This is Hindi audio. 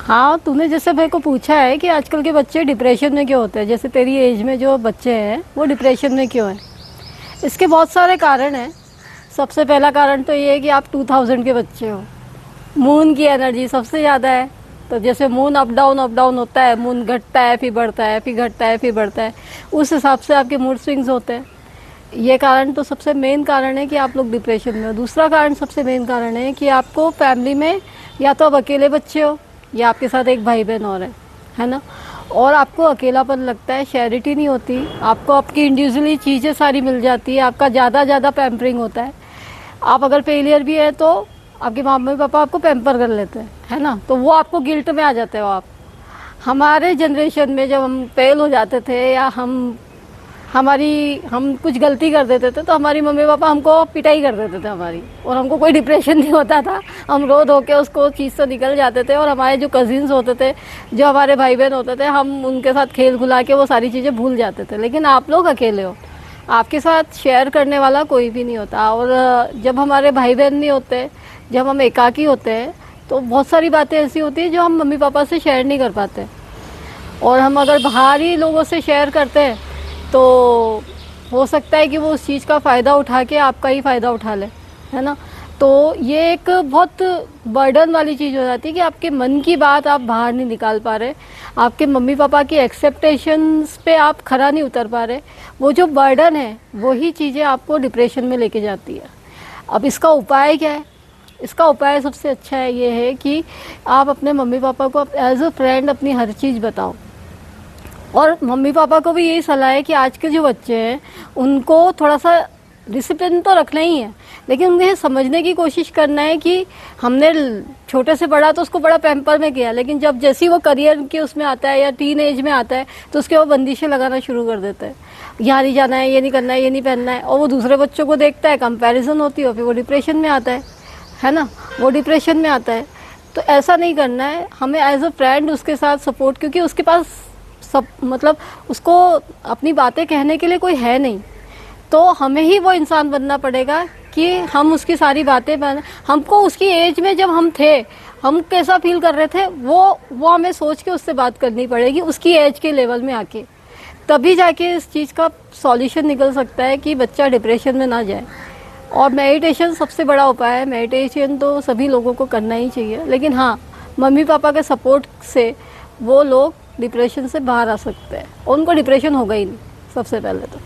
हाँ, तूने जैसे मेरे को पूछा है कि आजकल के बच्चे डिप्रेशन में क्यों होते हैं, जैसे तेरी एज में जो बच्चे हैं वो डिप्रेशन में क्यों हैं। इसके बहुत सारे कारण हैं। सबसे पहला कारण तो ये है कि आप 2000 के बच्चे हो। मून की एनर्जी सबसे ज़्यादा है, तो जैसे मून अप डाउन होता है, मून घटता है फिर बढ़ता है, फिर घटता है फिर बढ़ता है, उस हिसाब से आपके मूड स्विंग्स होते हैं। ये कारण तो सबसे मेन कारण है कि आप लोग डिप्रेशन में हो। दूसरा कारण, सबसे मेन कारण है कि आपको फैमिली में या तो आप अकेले बच्चे हो या आपके साथ एक भाई बहन और है ना, और आपको अकेलापन लगता है, शेयरिटी नहीं होती, आपको आपकी इंडिविजुअली चीज़ें सारी मिल जाती है, आपका ज़्यादा पैम्परिंग होता है। आप अगर फेलियर भी है तो आपके मम्मी पापा आपको पैम्पर कर लेते हैं, है ना, तो वो आपको गिल्ट में आ जाते हो आप। हमारे जनरेशन में जब हम फेल हो जाते थे या हम कुछ गलती कर देते थे तो हमारी मम्मी पापा हमको पिटाई कर देते थे हमारी, और हमको कोई डिप्रेशन नहीं होता था, हम रो धो के उसको चीज़ से निकल जाते थे। और हमारे जो कजिन्स होते थे, जो हमारे भाई बहन होते थे, हम उनके साथ खेल खुला के वो सारी चीज़ें भूल जाते थे। लेकिन आप लोग अकेले हो, आपके साथ शेयर करने वाला कोई भी नहीं होता। और जब हमारे भाई बहन नहीं होते, जब हम एकाकी होते हैं, तो बहुत सारी बातें ऐसी होती हैं जो हम मम्मी पापा से शेयर नहीं कर पाते। और हम अगर बाहरी लोगों से शेयर करते हैं तो हो सकता है कि वो उस चीज़ का फ़ायदा उठा के आपका ही फ़ायदा उठा ले, है ना। तो ये एक बहुत बर्डन वाली चीज़ हो जाती है कि आपके मन की बात आप बाहर नहीं निकाल पा रहे, आपके मम्मी पापा की एक्सेप्टेशंस पे आप खरा नहीं उतर पा रहे। वो जो बर्डन है वही चीज़ें आपको डिप्रेशन में लेके जाती है। अब इसका उपाय क्या है? इसका उपाय सबसे अच्छा है ये है कि आप अपने मम्मी पापा को एज अ फ्रेंड अपनी हर चीज़ बताओ। और मम्मी पापा को भी यही सलाह है कि आज के जो बच्चे हैं उनको थोड़ा सा डिसिप्लिन तो रखना ही है, लेकिन उन्हें समझने की कोशिश करना है कि हमने छोटे से बड़ा तो उसको बड़ा पैम्पर में किया, लेकिन जब जैसी वो करियर के उसमें आता है या टीन एज में आता है तो उसके वो बंदिशें लगाना शुरू कर देता है, यहाँ नहीं जाना है, ये नहीं करना है, ये नहीं पहनना है। और वो दूसरे बच्चों को देखता है, कंपैरिजन होती है, फिर वो डिप्रेशन में आता है ना, वो डिप्रेशन में आता है। तो ऐसा नहीं करना है, हमें एज अ फ्रेंड उसके साथ सपोर्ट, क्योंकि उसके पास सब मतलब उसको अपनी बातें कहने के लिए कोई है नहीं, तो हमें ही वो इंसान बनना पड़ेगा कि हम उसकी सारी बातें हमको उसकी एज में जब हम थे हम कैसा फील कर रहे थे वो हमें सोच के उससे बात करनी पड़ेगी उसकी एज के लेवल में आके, तभी जाके इस चीज़ का सॉल्यूशन निकल सकता है कि बच्चा डिप्रेशन में ना जाए। और मेडिटेशन सबसे बड़ा उपाय है। मेडिटेशन तो सभी लोगों को करना ही चाहिए, लेकिन हाँ, मम्मी पापा के सपोर्ट से वो लोग डिप्रेशन से बाहर आ सकते हैं, उनको डिप्रेशन होगा ही नहीं सबसे पहले तो।